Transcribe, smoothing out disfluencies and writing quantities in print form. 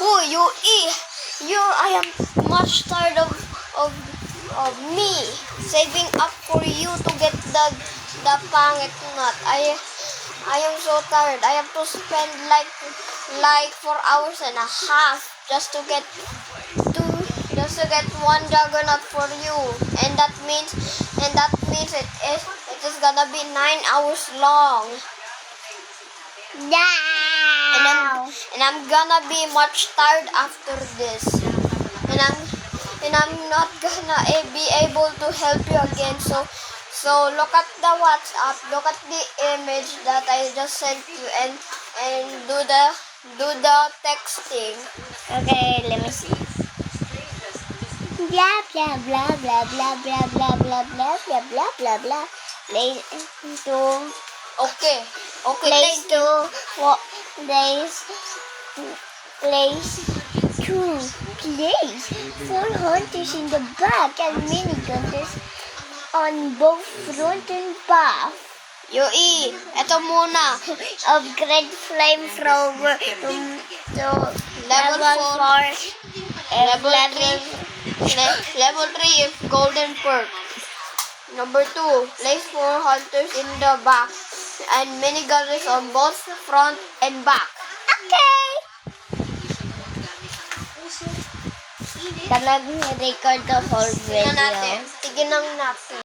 Oh, I am much tired of me saving up for you to get the pangit nut. I am so tired. I have to spend like 4 hours and a half just to get one juggernaut for you, and that means it is gonna be 9 hours long. Now. And I'm gonna be much tired after this. And I'm not gonna be able to help you again. So look at the WhatsApp, look at the image that I just sent you, and do the texting. Okay, let me see. Blah blah blah blah blah blah blah blah blah blah blah blah blah. Place to Okay, place thank you. to what place to place 4 hunters in the back and minigunners on both front and back. Yui, eto muna. Upgrade flamethrower to Level level 4. Level 3 is golden perk. Number 2, place 4 hunters in the back and minigunners on both front and back. Okay. Ka nag-record the whole video. Tignan natin.